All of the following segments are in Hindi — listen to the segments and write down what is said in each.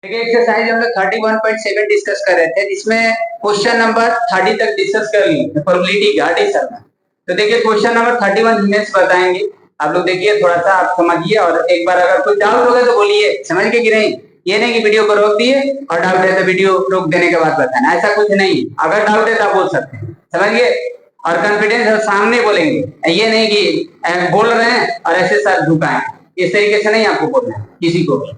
देखिए एक्सरसाइज हम लोग 31.7 डिस्कस कर रहे थे जिसमें क्वेश्चन नंबर 30 तक डिस्कस कर लिए प्रोबेबिलिटी का एडिशन। तो देखिए क्वेश्चन नंबर 31 हिमेश बताएंगे। आप लोग देखिए थोड़ा सा आप समझिए और एक बार अगर कोई डाउट होगा तो बोलिए, समझ गए कि नहीं। ये नहीं कि वीडियो को रोक दिए और डाउट है तो वीडियो रोक देने के बाद बताना, ऐसा कुछ नहीं। अगर डाउट है तो आप बोल सकते हैं, समझ गए। और कॉन्फिडेंस और सामने बोलेंगे, ये नहीं कि बोल रहे हैं और ऐसे सर झुकाएं, इस तरीके से नहीं आपको बोलना है किसी को भी।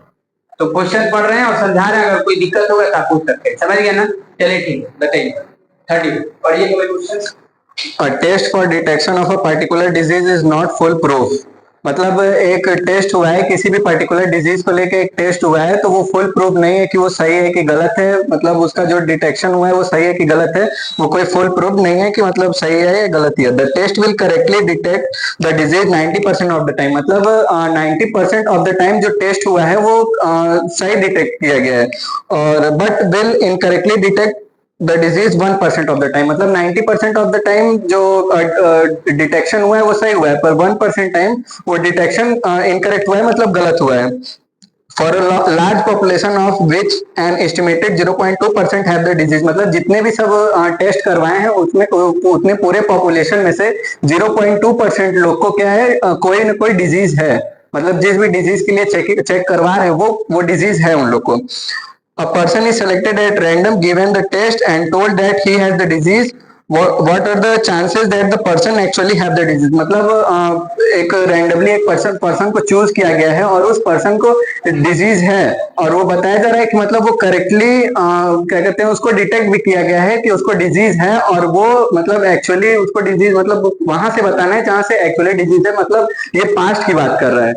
तो क्वेश्चन पढ़ रहे हैं और समझा रहे हैं, अगर कोई दिक्कत होगा तो आप पूछ सकते हैं, समझ गए ना। चलिए ठीक है, बताइए 30 पढ़िए कोई question. A test for detection of a particular disease is not full proof। मतलब एक टेस्ट हुआ है किसी भी पर्टिकुलर डिजीज को लेके, एक टेस्ट हुआ है तो वो फुल प्रूफ नहीं है कि वो सही है कि गलत है। मतलब उसका जो डिटेक्शन हुआ है वो सही है कि गलत है, वो कोई फुल प्रूफ नहीं है कि मतलब सही है या गलत है। The test will correctly detect the disease 90% of the time. मतलब 90% ऑफ द टाइम जो टेस्ट हुआ है वो सही डिटेक्ट किया गया है, और but will incorrectly detect the disease 1% of the time. मतलब 90% ऑफ द टाइम जो डिटेक्शन हुआ है वो सही हुआ है, पर 1% टाइम वो डिटेक्शन इनकरेक्ट हुआ है, मतलब गलत हुआ है। For large population of which an estimated 0.2% have the disease. मतलब जितने भी सब टेस्ट करवाए हैं उसमें उतने पूरे पॉपुलेशन में से 0.2% लोग को क्या है, कोई ना कोई डिजीज है। मतलब जिस भी डिजीज के लिए चेक करवा रहे हैं वो डिजीज है उन लोग को। A person is selected at random, given the test and told that he has the disease. What are the chances that the person actually have the disease? मतलब एक रैंडमली एक पर्सन को चूज किया गया है और उस पर्सन को डिजीज है, और वो बताया जा रहा है कि मतलब वो करेक्टली क्या कहते हैं, उसको डिटेक्ट भी किया गया है कि उसको डिजीज है, और वो मतलब एक्चुअली उसको डिजीज मतलब वहां से बताना है जहां से एक्चुअली डिजीज है। मतलब ये पास्ट की बात कर रहा है।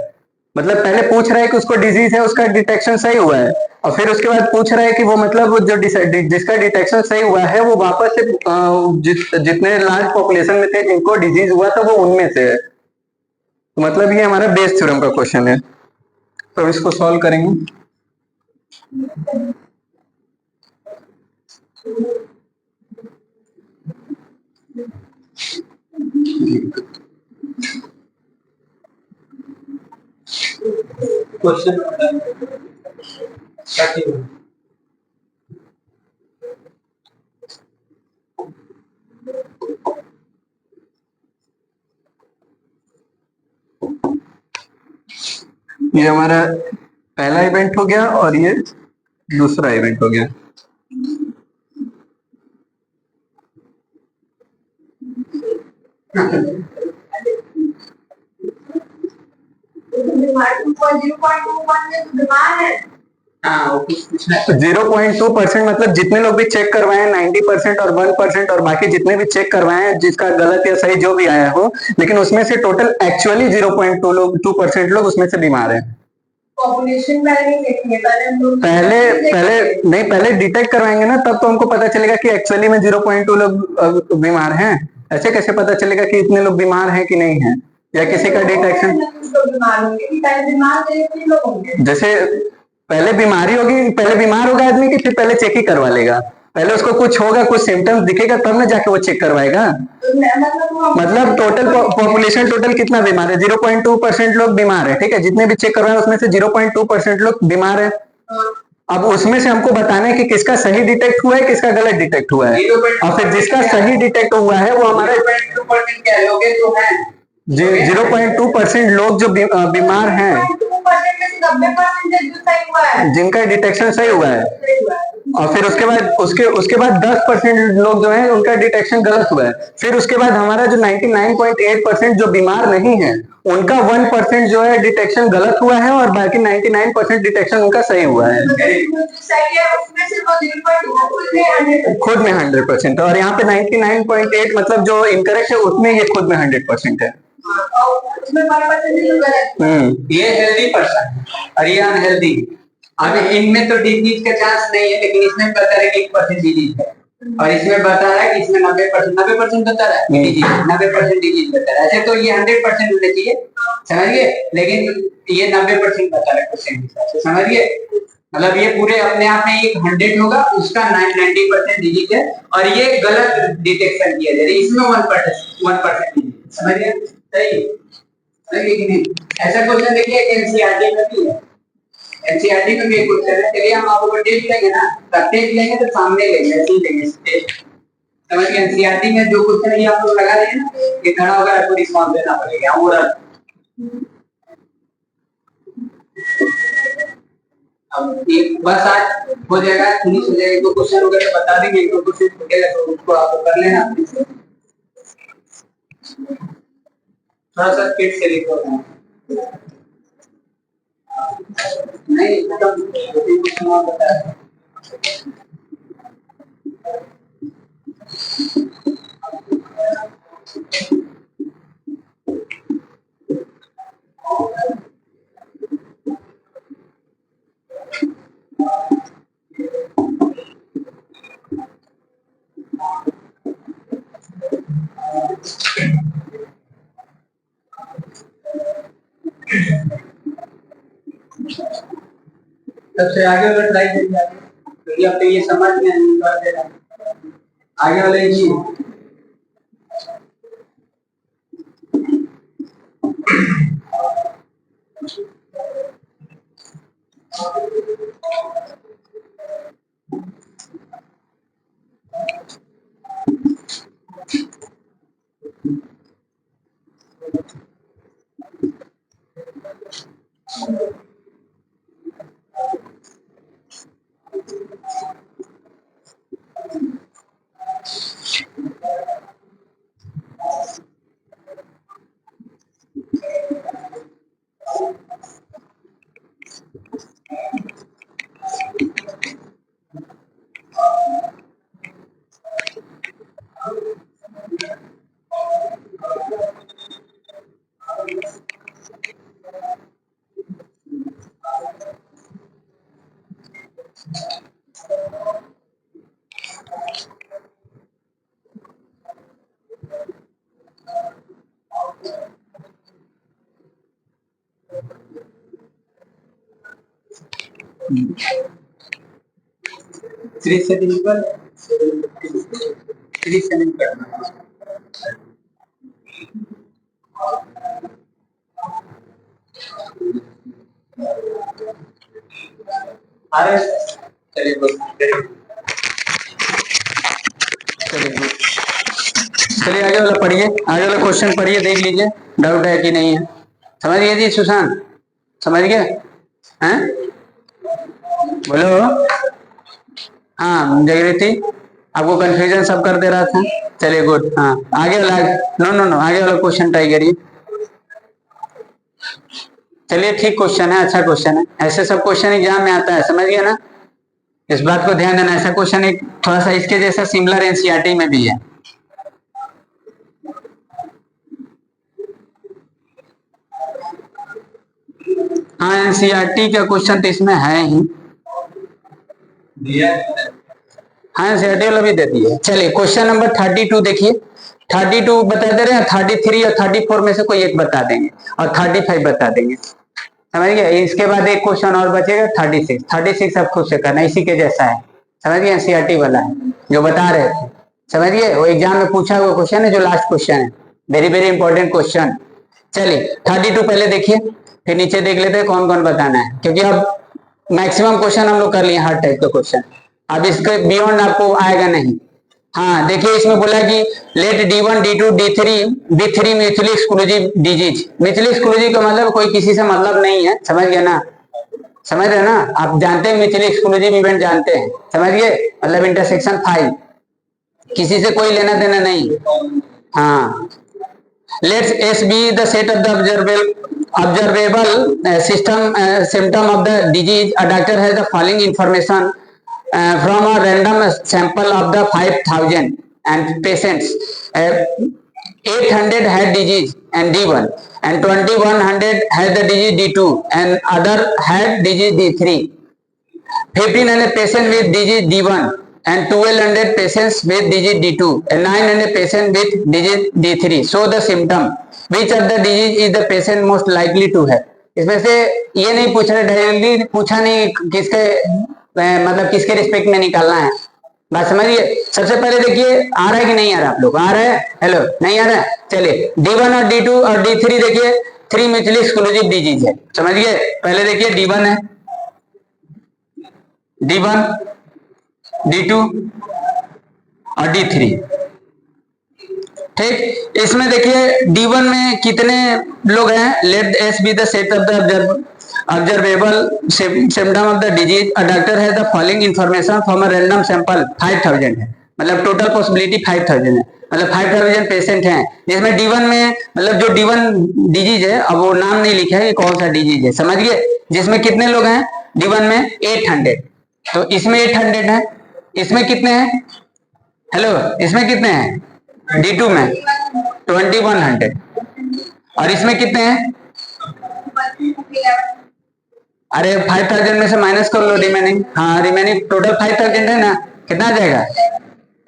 मतलब पहले पूछ रहा है कि उसको डिजीज है, उसका डिटेक्शन सही हुआ है, और फिर उसके बाद पूछ रहा है कि वो मतलब जो जिसका डिटेक्शन सही हुआ है वो वापस से जितने लार्ज पॉपुलेशन में थे जिनको डिजीज हुआ था वो उनमें से है। तो मतलब ये हमारा बेस थ्योरम का क्वेश्चन है, तो इसको सॉल्व करेंगे। क्वेश्चन ये हमारा पहला इवेंट हो गया और ये दूसरा इवेंट हो गया। हाँ 0.2% मतलब जितने लोग भी चेक करवाए हैं 90% और 1% और बाकी जितने भी चेक करवाए हैं जिसका गलत या सही जो भी आया हो, लेकिन उसमें से टोटल एक्चुअली 0.2% लोग उसमें से बीमार हैं। पॉपुलेशन पहले पहले नहीं, पहले डिटेक्ट करवाएंगे ना, तब तो हमको पता चलेगा कि एक्चुअली में 0.2 लोग बीमार हैं। ऐसे कैसे पता चलेगा कि इतने लोग बीमार हैं कि नहीं है, या किसी का डिटेक्शन। जैसे पहले बीमारी होगी, पहले बीमार होगा आदमी कि फिर पहले चेक ही करवा लेगा। पहले उसको कुछ होगा, कुछ सिम्टम्स दिखेगा तब ना जाके वो चेक करवाएगा। मतलब टोटल पॉपुलेशन टोटल कितना बीमार है, 0.2% लोग बीमार है, ठीक है। जितने भी चेक करवाए उसमें से 0.2% लोग बीमार है। अब उसमें से हमको बताना है कि किसका सही डिटेक्ट हुआ है, किसका गलत डिटेक्ट हुआ है, और फिर जिसका सही डिटेक्ट हुआ है वो हमारा 0.2% लोग जो बीमार हैं, जिनका डिटेक्शन सही हुआ है, और फिर उसके बाद 10% लोग जो हैं उनका डिटेक्शन गलत हुआ है। फिर उसके बाद हमारा जो 99.8% जो बीमार नहीं है उनका 1% जो है डिटेक्शन गलत हुआ है, और बाकी 99% डिटेक्शन उनका सही हुआ है। खुद में 100%, और यहाँ पे 99.8 मतलब जो इनकरेक्ट है उसमें ये खुद में 100% है। ये हेल्दी पर्सन और ये अनहेल्दी। अब इनमें तो डिजीज का चांस नहीं है, लेकिन इसमें बता रहा है कि 1% डिजीज है, और इसमें बता रहा है कि इसमें 90% बता रहा है डिजीज, 90% डिजीज बता रहा है। ऐसे तो ये 100% होने चाहिए, समझिए, लेकिन ये 90% बता रहा है क्वेश्चन के हिसाब से, समझिए। मतलब ये पूरे अपने आप में एक 100 होगा, उसका 90% डिजीज है, और ये गलत डिटेक्शन किया जा रहा है, इसमें 1% डिजीज, समझिए। सही है कि नहीं। ऐसा क्वेश्चन देखिए एनसीईआरटी में भी है, एनसीईआरटी में भी एक क्वेश्चन है। चलिए हम आपको टेस्ट लेंगे ना, तो टेस्ट लेंगे तो सामने लेंगे, ऐसे ही लेंगे टेस्ट। समझ गए? एनसीईआरटी में जो क्वेश्चन है ये आप लोग लगा देंगे ना, ये खड़ा होकर आपको रिस्पॉन्स देना पड़ेगा ओरल। अब ये बस आज हो जाएगा, फिनिश हो जाएगा। दो क्वेश्चन वगैरह बता देंगे, एक दो क्वेश्चन छूटेगा तो उसको आप कर लेना अपने से। थोड़ा सा स्पीड से लिखो नहीं मतलब क्वेश्चन आप बता। सबसे आगे वाला ट्राई करिए आगे, क्योंकि अब तो ये समझ में नहीं कर दे रहा आगे वाले जी। थ्री से डिवीजन, थ्री से नहीं करना। अरे चलिए चलिए आगे वाला पढ़िए, आगे वाला क्वेश्चन पढ़िए, देख लीजिए डाउट है कि नहीं है। समझ गए जी सुशांत? समझ गए हैं? बोलो। हाँ जागृति, आपको कंफ्यूजन सब कर दे रहा था। चलिए गुड। हाँ आगे वाला, नो नो नो, आगे वाला क्वेश्चन ट्राई करिए। चलिए ठीक क्वेश्चन है, अच्छा क्वेश्चन है। ऐसे सब क्वेश्चन एग्जाम में आता है, समझ गए ना? इस बात को ध्यान देना। ऐसा क्वेश्चन एक थोड़ा सा इसके जैसा सिमिलर एनसीईआरटी में भी है। हाँ एनसीईआरटी का क्वेश्चन तो इसमें है ही। हाँ एनसीईआरटी वाला भी दे दिए। चलिए क्वेश्चन नंबर 32 देखिए। 32 बता दे रहे हैं, 33 और 34 में से कोई एक बता देंगे और 35 बता देंगे। समझ गए? इसके बाद एक क्वेश्चन और बचेगा 36। 36 आप खुद से करना, इसी के जैसा है। समझ गए? एनसीईआरटी वाला है जो बता रहे थे। समझ गए? वो एग्जाम में पूछा हुआ क्वेश्चन है, जो लास्ट क्वेश्चन है, वेरी वेरी इंपॉर्टेंट क्वेश्चन। चलिए 32 पहले देखिए, फिर नीचे देख लेते हैं कौन कौन बताना है, क्योंकि अब मैक्सिमम क्वेश्चन हम लोग कर लिए हर टाइप का क्वेश्चन। अब इसके बियॉन्ड आपको आएगा नहीं। हाँ देखिए, इसमें बोला कि let D1 D2 D3 mutually exclusive disease. Mutually exclusive का मतलब कोई किसी से मतलब नहीं है। समझ गए ना? समझ रहे ना? आप जानते हैं म्यूचुअली एक्सक्लूसिव इवेंट जानते हैं। समझ गए? मतलब इंटरसेक्शन 5, किसी से कोई लेना देना नहीं। हाँ let's S be the set of the observable symptom of the disease. A doctor has the following information from a random sample of the 5,000 and patients. 800 had disease and D1, and 2100 had the disease D2, and other had disease D3. 1500 patients with disease D1 and 1200 patients with disease D2 and 900 patients with disease D3. So the symptom, which of the disease is the patient most likely to have? इसमें से ये नहीं पूछ रहे, डायरेक्टली पूछा नहीं किसके मतलब किसके रिस्पेक्ट में निकालना है। बात समझिए। सबसे पहले देखिए आ रहा है कि नहीं आ रहा, आप लोग आ रहा है? हेलो, नहीं आ रहा है? चलिए D1 और D2 और D3 देखिए, 3 म्यूचुअली एक्सक्लूसिव डिजीज है। समझ गए? पहले देखिए D1 है, D1, D2 और D3। ठीक, इसमें देखिए D1 में कितने लोग हैं? Let S be the set of the observable symptom of the disease. A doctor has the following information from a random sample 5000 है, मतलब टोटल पॉसिबिलिटी 5000 है, मतलब 5000 पेशेंट हैं। जिसमें D1 में मतलब जो D1 डिजीज है, अब वो नाम नहीं लिखा है कि कौन सा डिजीज है, समझ गए? जिसमें कितने लोग हैं D1 में? 800। तो इसमें 800 है, इसमें कितने हैं? हेलो, इसमें कितने हैं? D2 में 2100 और इसमें कितने हैं? अरे 5000 में से माइनस कर लो रिमेनिंग। हाँ, रिमेनिंग टोटल 5000 है ना, कितना आ जाएगा?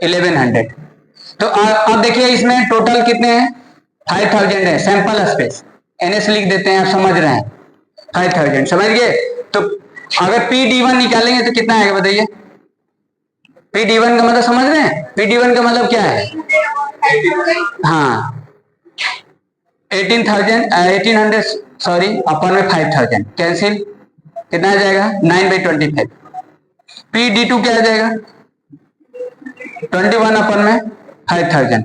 1100। तो अब देखिए इसमें टोटल कितने हैं? 5000 है। सैंपल स्पेस NS लिख देते हैं, आप समझ रहे हैं, 5000, समझ गए? तो अगर PD1 निकालेंगे तो कितना आएगा बताइए? PD1 का मतलब समझ रहे हैं? PD1 का मतलब क्या है? हाँ, 1800 सॉरी अपन में 5000 कैंसिल, कितना आ जाएगा? 9/25। PD2 क्या आ जाएगा? 21 अपन में 5000,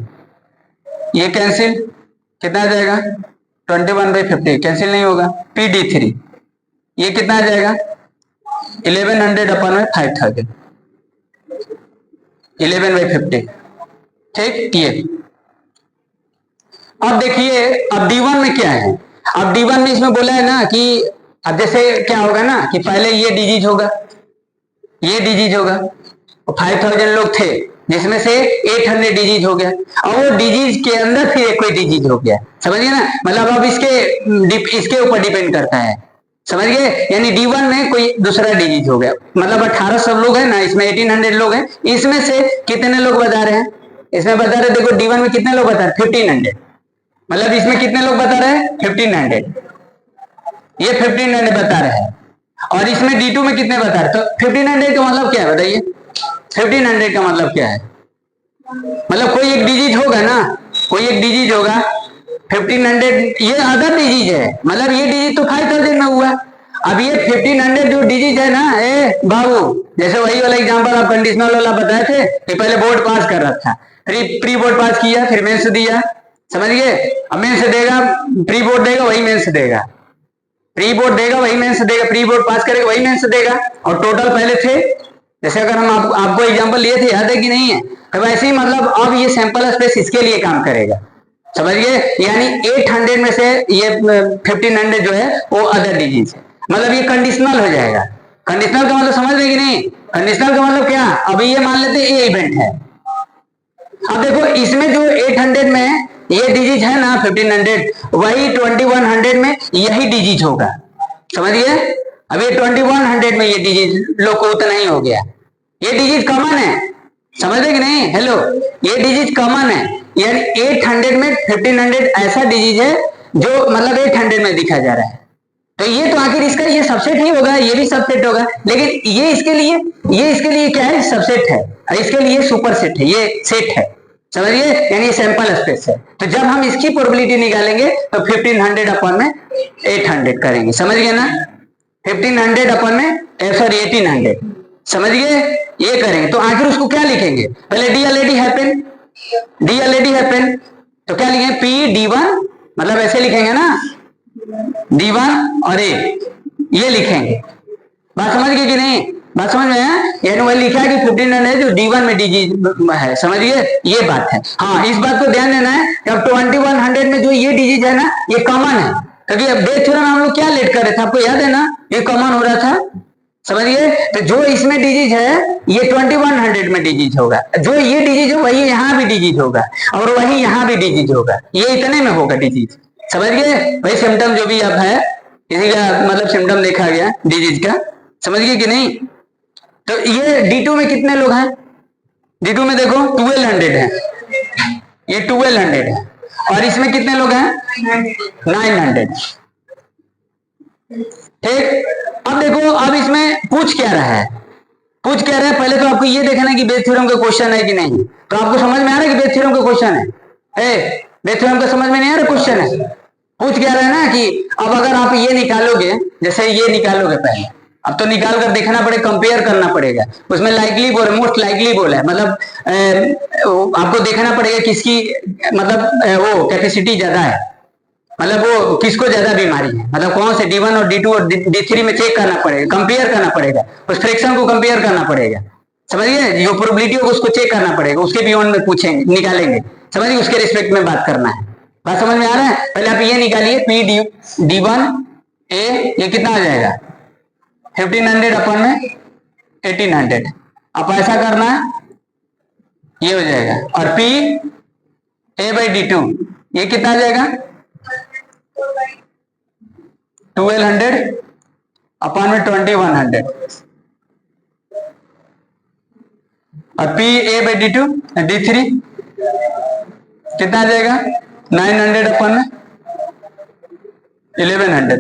ये कैंसिल, कितना आ जाएगा? 21/50, कैंसिल नहीं होगा। PD3 ये कितना आ जाएगा? 1100 अपन में 5000, 11/50। ठीक, ये अब देखिए अब D1 में क्या है? अब D1 में इसमें बोला है ना कि अब जैसे क्या होगा ना कि पहले ये डिजीज होगा, ये डिजीज होगा, 5000 लोग थे जिसमें से 800 डिजीज हो गया, और वो डिजीज के अंदर फिर एक कोई डिजीज हो गया, समझिए ना? मतलब अब इसके ऊपर डिपेंड करता है, समझ गए? यानी D1 में कोई दूसरा डिजीज हो गया, मतलब 1800 लोग हैं ना, इसमें 1800 लोग हैं, इसमें से कितने लोग बता रहे हैं? इसमें बता रहे, देखो D1 में कितने लोग बता रहे? 1500, मतलब इसमें कितने लोग बता रहे हैं? 1500, ये 1500 बता रहे हैं, और इसमें D2 में कितने बता रहे? तो 1500 का मतलब क्या है बताइए? 1500 का मतलब क्या है? मतलब कोई एक डिजीज होगा ना, कोई एक डिजीज होगा 1500, ये अदर डिजीज है, मतलब ये डिजीज तो 5000 में हुआ। अब ये 1500 जो डिजीज है ना, बाबू, जैसे वही वाला एग्जांपल आप कंडीशनल वाला बताए थे कि पहले बोर्ड पास कर रखा था, फिर प्री बोर्ड पास किया, फिर मेंस दिया, समझ गए? अब मेंस देगा, प्री बोर्ड देगा, वही मेंस देगा, प्री बोर्ड देगा वही मेंस देगा, प्री बोर्ड पास करेगा वही मेंस देगा, और टोटल पहले थे, जैसे अगर हम आपको एग्जांपल लिए थे, याद है कि नहीं है? तो वैसे ही मतलब अब ये सैंपल स्पेस इसके लिए काम करेगा, समझिए? यानी 800 में से ये 1500 जो है वो अदर डिजीज है, मतलब ये कंडीशनल हो जाएगा। कंडीशनल का मतलब समझ रहे कि नहीं? कंडीशनल का मतलब क्या? अभी ये मान लेते हैं ये इवेंट है, अब देखो इसमें जो 800 में ये डिजीज है ना 1500, वही 2100 में यही डिजीज होगा, समझिए? अब ये 2100 में ये डिजीज लोग को उतना ही हो गया, ये डिजीज कॉमन है, समझ रहे कि नहीं? हेलो, ये डिजीज कॉमन है, यानी 800 में 1500 ऐसा डिजीज है जो मतलब 800 में दिखा जा रहा है, तो ये तो आखिर इसका ये सबसेट ही होगा, ये भी सबसेट होगा, लेकिन ये इसके लिए क्या है? सबसेट है, और इसके लिए सुपर सेट है, ये सेट है, समझिए? यानी सैंपल स्पेस है। तो जब हम इसकी प्रोबेबिलिटी निकालेंगे तो 1500 अपन में 800 करेंगे, समझ गए ना? 1500 अपन में सॉरी 1800, समझ गए? ये करेंगे तो आखिर उसको क्या लिखेंगे? पहले डी ऑलरेडी हैपन, तो क्या लिखेंगे? PD1, मतलब ऐसे लिखेंगे ना, D1 और A, ये लिखेंगे। बात समझ गए कि नहीं? बात समझ में है? यानी वही लिखा है कि 1500 जो D1 में डिजीज है, समझिए? ये बात है। हाँ, इस बात को ध्यान देना है कि अब 2100 में जो ये डिजीज है ना, ये कॉमन है, क्योंकि अब डेथ थ्योरम हम लोग क्या लेट कर रहे थे, आपको याद है ना? ये कॉमन हो रहा था, समझिए? तो जो इसमें डिजीज है ये 2100 में डिजीज होगा, जो ये डिजीज है वही यहाँ भी डिजीज होगा, और वही यहाँ भी डिजीज होगा, ये इतने में होगा डिजीज, समझ गए? वही सिम्टम जो भी अब है, इसी का मतलब सिम्टम देखा गया डिजीज का, समझ गए कि नहीं? तो ये D2 में कितने लोग हैं? D2 में देखो 1200 है, ये 1200 है, और इसमें कितने लोग हैं? 900। ठीक, अब देखो अब इसमें पूछ क्या रहा है? पहले तो आपको ये देखना है कि बेस थ्योरम का क्वेश्चन है कि नहीं, तो आपको समझ में आ रहा है कि बेस थ्योरम का क्वेश्चन है? बेस थ्योरम का समझ में नहीं आ रहा क्वेश्चन है? पूछ क्या रहा है ना कि अब अगर आप ये निकालोगे, जैसे ये निकालोगे पहले, अब तो निकाल कर देखना पड़ेगा, कंपेयर करना पड़ेगा। उसमें लाइकली बोल है, मोस्ट लाइकली बोल है, मतलब आपको देखना पड़ेगा किसकी मतलब वो कैपेसिटी ज्यादा है, मतलब वो किसको ज्यादा बीमारी है, मतलब कौन से D1 और D2 और D3 में चेक करना पड़ेगा, कंपेयर करना पड़ेगा, उस फ्रैक्शन को कंपेयर करना पड़ेगा, समझिए, जो प्रोबेबिलिटी होगा उसको चेक करना पड़ेगा, उसके बियॉन्ड में पूछेंगे, निकालेंगे, समझिए, उसके रिस्पेक्ट में बात करना है। बात समझ में आ रहा है? पहले आप ये निकालिए P D1 A, ये कितना आ जाएगा 1500 अपन में 1800। अब ऐसा करना है, ये हो जाएगा, और P A/D2 ये कितना आ जाएगा 1200 अपन में 2100, और P A/D2 D3 कितना आ जाएगा 900 अपन में 1100।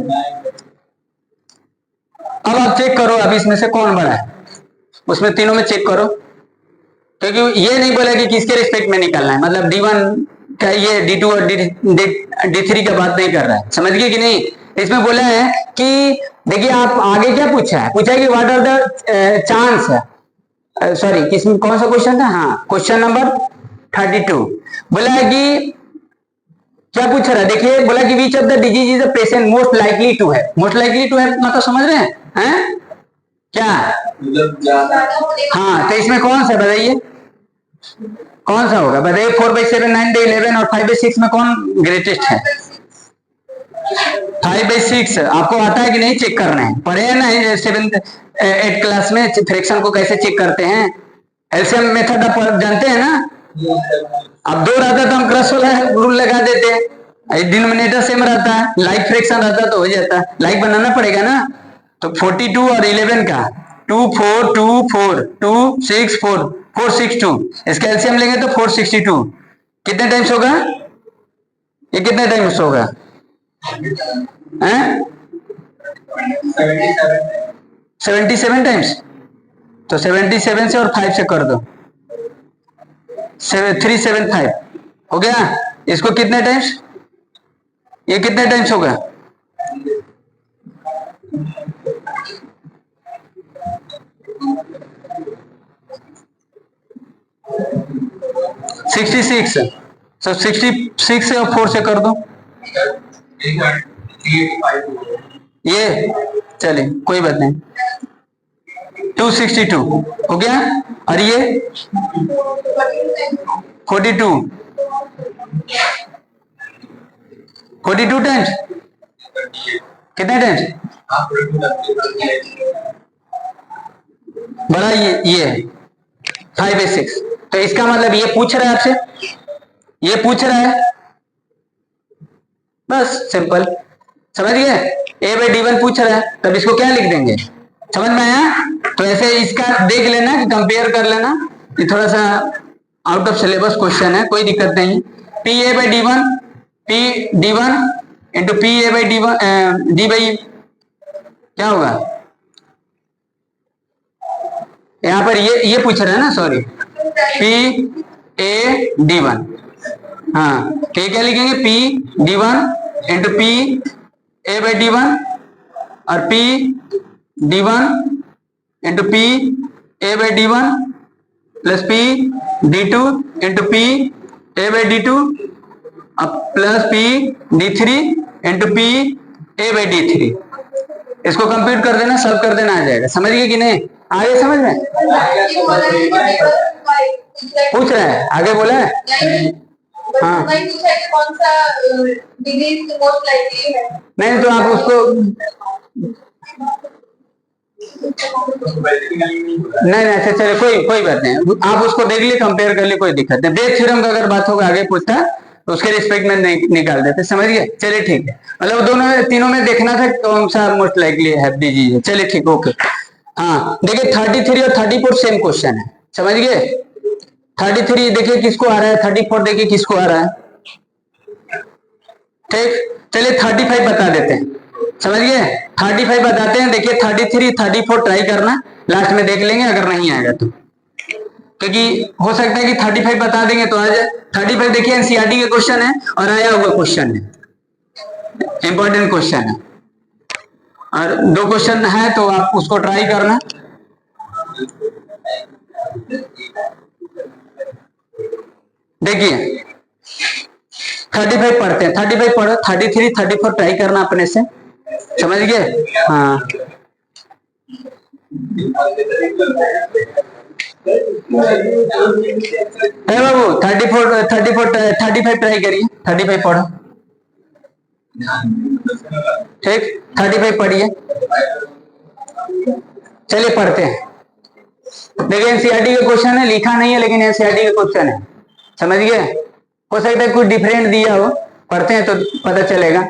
अब आप चेक करो, अब इसमें से कौन बड़ा है, उसमें तीनों में चेक करो, क्योंकि ये नहीं बोला कि किसके रिस्पेक्ट में निकालना है, मतलब D1 का ये D2 और D3 का बात नहीं कर रहा है, समझ गए कि नहीं? इसमें बोला है कि देखिए, आप आगे क्या पूछा है, पूछा है कि what are the chance, sorry किसमें कौन सा क्वेश्चन था, हाँ क्वेश्चन नंबर 32। बोला है कि क्या पूछ रहा है, देखिए, बोला कि which of the disease is the patient most likely to have, most likely to have मतलब समझ रहे हैं क्या? हाँ, तो इसमें कौन सा बताइए, कौन सा होगा बताइए? 4/7, 9/11 और 5/6 में कौन ग्रेटेस्ट है? 5/6 आपको आता है कि नहीं, चेक करना है, पढ़े हैं ना 7th 8th क्लास में फ्रैक्शन को कैसे चेक करते हैं, एलसीएम मेथड आप जानते हैं ना? अब 2 रहता तो हम क्रॉस वाला रूल लगा देते, डिनोमिनेटर सेम रहता है, लाइक फ्रैक्शन रहता तो हो जाता, लाइक बनाना पड़ेगा ना। तो 42 और 11 का 2 4 2 4 2 6 4 462, इसका एलसीएम लेंगे तो 462, कितने टाइम्स होगा ये, कितने टाइम्स होगा 77 टाइम्स, तो 77 से और 5 से कर दो 375 हो गया। इसको कितने टाइम्स, ये कितने टाइम्स होगा 66, so 66 से और 4 से कर दो, ये चलिए कोई बात नहीं, 262 हो गया, और ये 42 टाइम्स, कितने टाइम्स बड़ा, ये 5/6, तो इसका मतलब ये पूछ रहा है आपसे, ये पूछ रहा है, बस सिंपल, समझ गए? A/D1 पूछ रहा है, तब इसको क्या लिख देंगे, समझ में आया? तो ऐसे इसका देख लेना कि कंपेयर कर लेना, ये थोड़ा सा आउट ऑफ सिलेबस क्वेश्चन है, कोई दिक्कत नहीं। PA/D1 PD1 इंटू PA/D1 क्या होगा, यहां पर ये पूछ रहा है ना, सॉरी PA/D1, हाँ, तो ये क्या लिखेंगे PD1 इंटू PA/D1 और PD1 into PA/D1 plus PD2 into PA/D2 plus PD3 into PA/D3, इसको कंप्यूट कर देना, सॉल्व कर देना, आ जाएगा, समझ गए कि नहीं? आगे समझ में पूछ रहा है, आगे बोला है, हाँ कौन सा डिजीज मोस्ट लाइकली है, नहीं तो आप उसको नहीं अच्छा चलिए, कोई बात नहीं, आप उसको देख लिए, कंपेयर कर लिए, कोई दिक्कत नहीं। बेस थ्योरम का अगर बात होगा आगे पूछता तो उसके रिस्पेक्ट में निकाल देते, समझ गए? चलिए ठीक है, मतलब दोनों में तीनों में देखना था कौन सा मोस्ट लाइकली है डिजीज है, चलिए ठीक, ओके। हाँ देखिए 33 और 34 सेम क्वेश्चन है, समझ गए? 33 देखिए किसको आ रहा है, 34 देखिए किसको आ रहा है, ठीक, चलिए 35 बता देते हैं, समझ गए? 35 बताते हैं, देखिए 33 34 ट्राई करना, लास्ट में देख लेंगे अगर नहीं आएगा तो, क्योंकि हो सकता है कि 35 बता देंगे तो आ जाए। 35 देखिए एनसीईआरटी के क्वेश्चन है और आया हुआ क्वेश्चन है, इंपॉर्टेंट क्वेश्चन है। और 2 क्वेश्चन है तो आप उसको ट्राई करना। देखिए 35 पढ़ते हैं, 35 पढ़ो, 33 34 ट्राई करना अपने से, समझ गए? हाँ बाबू 34 35 ट्राई करिए, 35 पढ़ो, ठीक 35 पढ़िए। चलिए पढ़ते हैं। देखिए एनसीईआरटी का क्वेश्चन है, लिखा नहीं है लेकिन एनसीईआरटी का क्वेश्चन है, समझ गए? हो सकता है कुछ डिफरेंट दिया हो, पढ़ते हैं तो पता चलेगा,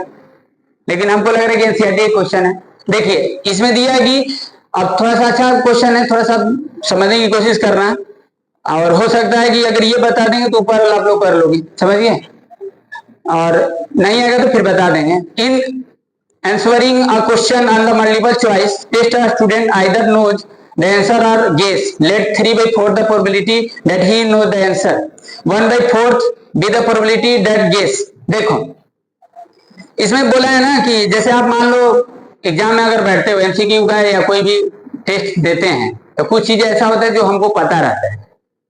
लेकिन हमको लग रहा है कि एनसीईआरटी का क्वेश्चन है। देखिए इसमें दिया है कि अब थोड़ा सा अच्छा क्वेश्चन है, थोड़ा सा समझने की कोशिश करना, और हो सकता है कि अगर ये बता देंगे तो ऊपर वाला आप लोग कर लोगे, समझिए, और नहीं आएगा तो फिर बता देंगे। इन answering a question on the multiple choice test, a student either knows the answer or guess. Let 3/4 the probability that he knows the answer, 1/4 be the probability that guess. देखो इसमें बोला है ना कि जैसे आप मान लो एग्जाम में अगर बैठते हो, एमसीक्यू का या कोई भी टेस्ट देते हैं, तो कुछ चीजें ऐसा होता है जो हमको पता रहता है,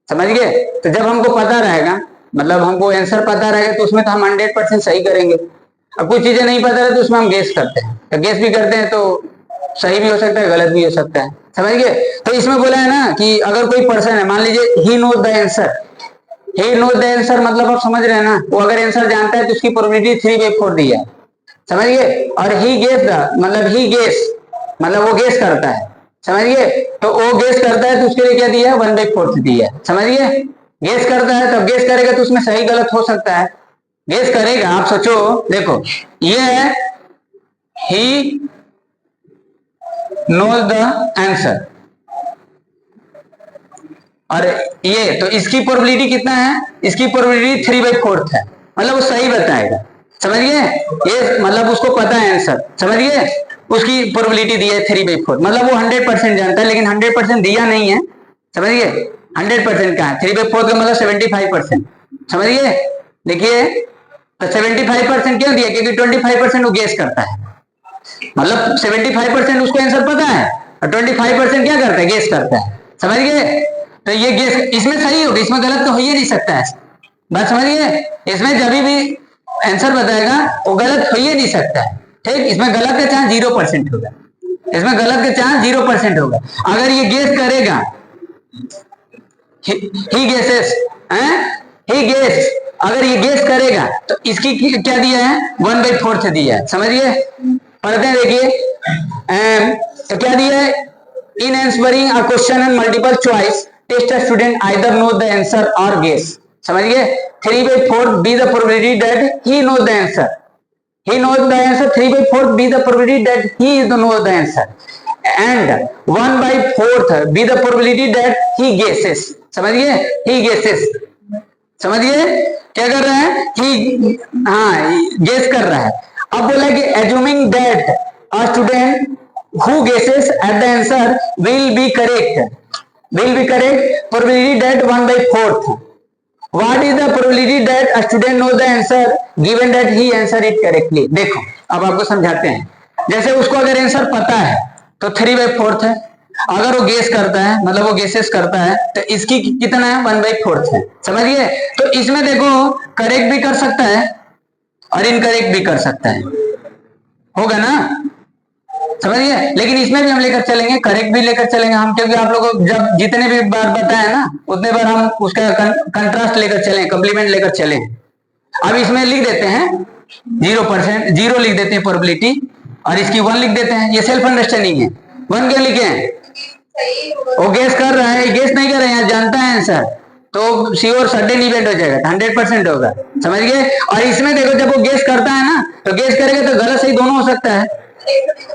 समझ गए? तो जब हमको पता रहेगा, मतलब हमको आंसर पता रहेगा, तो उसमें तो हम 100% सही करेंगे। अब कुछ चीजें नहीं पता रहती तो उसमें हम गेस करते हैं, तो गेस भी करते हैं तो सही भी हो सकता है, गलत भी हो सकता है, समझ गए? तो इसमें बोला है ना कि अगर कोई पर्सन है, मान लीजिए he knows the answer, he knows the answer मतलब आप समझ रहे हैं ना, वो अगर आंसर जानता है तो उसकी प्रोबेबिलिटी 3/4 दी है, समझ गए? और ही गेस द मतलब ही गेस मतलब वो गेस करता है, समझ गए? तो वो गेस करता है तो उसके लिए क्या दिया है? 1/4 दी है, समझ गए? गेस करता है, तब गेस करेगा तो उसमें सही गलत हो सकता है, गेस करेगा। आप सोचो, देखो ये है ही नोज द आंसर, और ये तो इसकी प्रोबेबिलिटी कितना है? इसकी प्रोबेबिलिटी 3/4 है, मतलब वो सही बताएगा, समझ गए? ये मतलब उसको पता है आंसर, समझ गए? उसकी प्रोबेबिलिटी दी है 3/4, मतलब वो 100% जानता है, लेकिन 100% दिया नहीं है, समझ गए? 100% का है, 3/4 का मतलब 75%, समझ गए? देखिए तो 75% क्यों दिया? क्योंकि 25% वो गेस करता है, मतलब 75% उसको आंसर पता है और 25% क्या करता है? गेस करता है, समझ गए? तो ये गेस इसमें सही होगा, इसमें गलत तो हो ही नहीं सकता है, बात समझिए? इसमें जब भी आंसर बताएगा वो गलत हो ही नहीं सकता है, ठीक? इसमें गलत का चांस 0% होगा, इसमें गलत का चांस 0% होगा। अगर ये गेस करेगा, ही गेसेस ही गेस, अगर ये गेस करेगा तो इसकी क्या दिया है? 1/4 दिया है, समझिए? पढ़ते हैं, देखिए तो क्या दिया है? In answering a question and multiple choice test a student either know the answer और गेस, समझिए? 3/4 be the probability that he knows the answer, he knows the answer, 3/4 be the probability that he knows the answer, and 1/4 be the probability that he guesses, समझिए? he guesses, समझिए? क्या कर रहा है? he गेस कर रहा है। अब बोला कि assuming that a student who guesses at the answer will be correct, probability that 1/4, what is the probability that a student knows the answer given that he answer it correctly? देखो अब आपको समझाते हैं। जैसे उसको अगर आंसर पता है तो 3/4 है, अगर वो गेस करता है मतलब वो गेसेस करता है तो इसकी कितना है? 1/4 है, समझिए? तो इसमें देखो करेक्ट भी कर सकता है और इनकरेक्ट भी कर सकता है, होगा ना, समझिए? लेकिन इसमें भी हम लेकर चलेंगे, करेक्ट भी लेकर चलेंगे हम, क्योंकि आप लोगों को जब जितने भी बार बताया ना उतने बार हम उसका कंट्रास्ट लेकर चलें, कॉम्प्लीमेंट लेकर चलें। अब इसमें लिख देते हैं 0%, 0 लिख देते हैं प्रोबेबिलिटी, और इसकी 1 लिख देते हैं, ये सेल्फ अंडरस्टैंडिंग है। 1 क्या लिखे हैं? वो गेस कर रहा है, गेस नहीं कर रहा है, जानता है आंसर, तो श्योर सडन इवेंट हो जाएगा, 100% होगा, समझ गए? और इसमें देखो जब वो गेस करता है ना तो गेस करेगा तो गलत सही दोनों हो सकता है,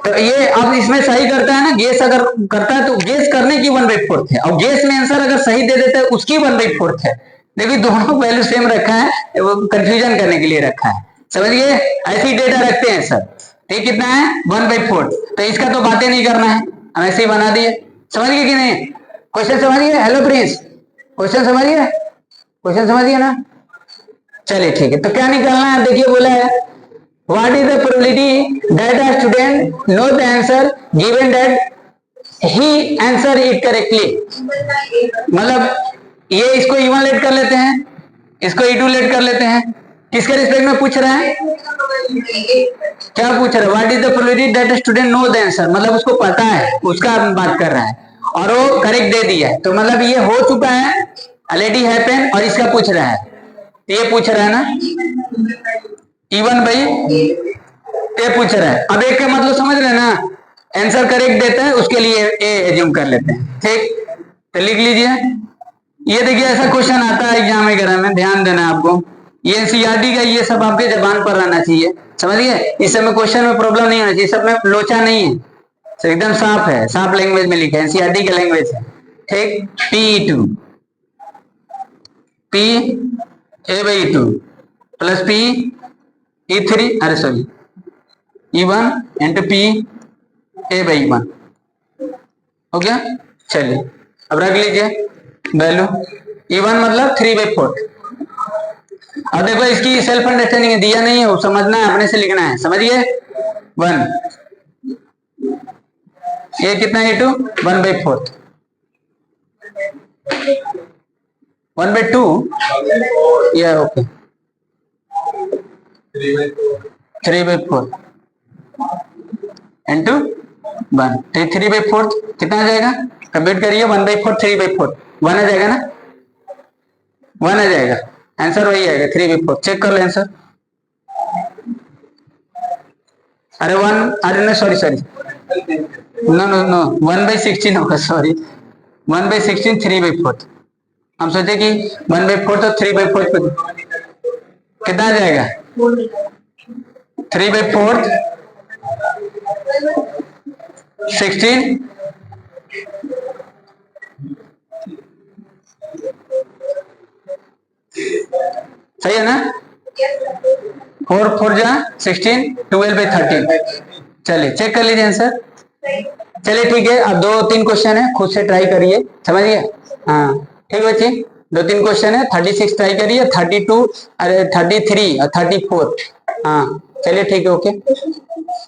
तो ये अब इसमें सही करता है ना, गेस अगर करता है तो गेस करने की 1/4 है, और गेस में आंसर अगर सही दे देता है उसकी 1/4 है। देखिए दोनों वैल्यू सेम रखा है, वो कंफ्यूजन करने के लिए रखा है, समझिए? ऐसी डेटा रखते हैं सर, ठीक? कितना है? 1/4, तो इसका तो बातें नहीं करना है, हम ऐसे ही बना दिए, समझ गए कि नहीं? क्वेश्चन समझिए? हेलो प्रिंस, क्वेश्चन समझिए? क्वेश्चन समझिए ना? चलिए ठीक है, तो क्या निकालना है? देखिए बोला है what is the probability that a student no the answer given that he answer it correctly. मतलब ये इसको इवन लेट कर लेते हैं, इसको ई2 लेट कर लेते हैं। किसके रिस्पेक्ट में पूछ रहा है? क्या पूछ रहा है? What is the probability that the student no the answer, मतलब उसको पता है, उसका बात कर रहा है और वो करेक्ट दे दिया है, तो मतलब ये हो चुका है, ऑलरेडी हैपन, और इसका पूछ रहा है, तो ये पूछ रहा है ना इवन भाई, ये पूछ रहा है। अब एक का मतलब समझ रहे हैं ना, आंसर करेक्ट देता है उसके लिए ए एज्यूम कर लेते हैं, ठीक। तो लिख लीजिए, ये देखिए ऐसा क्वेश्चन आता है एग्जाम वगैरह में, ध्यान देना आपको। ये एनसीईआरटी का ये सब आपके जबान पर रहना चाहिए, समझिए। इस सब में क्वेश्चन में प्रॉब्लम नहीं होना चाहिए, सब में लोचा नहीं है, तो एकदम साफ है, साफ लैंग्वेज में लिखा है, एनसीईआरटी का लैंग्वेज है, ठीक। P2 P A/2 plus P E3 अरे sorry E1 into P A/1 हो गया। चलिए अब रख लीजिए वैल्यू E1 मतलब 3/4। अब देखो इसकी सेल्फ अंडरस्टैंडिंग दिया नहीं है, वो समझना है, अपने से लिखना है, समझिए। 1 ये कितना है E2 1/4 1/2 ये ओके 3/4 इंटू 1 3/4 कितना आ जाएगा? कंप्यूट करिए 1/4 3/4 1 आ जाएगा ना, 1 आ जाएगा, आंसर वही आएगा 3/4। चेक कर लो आंसर। अरे 1 अरे सॉरी नो नो नो 1/16 होगा, सॉरी 1/16 3/4। हम सोचे कि 1/4 तो 3/4 पे कितना आ जाएगा? 3/4 16 सही है ना? 4 4 जा 16 12/13। चलिए चेक कर लीजिए आंसर। चलिए ठीक है, अब 2-3 क्वेश्चन है, खुद से ट्राई करिए, समझिए। हाँ ठीक है बच्ची, 2-3 क्वेश्चन है, 36 ट्राई करिए, 32 अरे 33 और 34। हाँ चलिए ठीक है, ओके।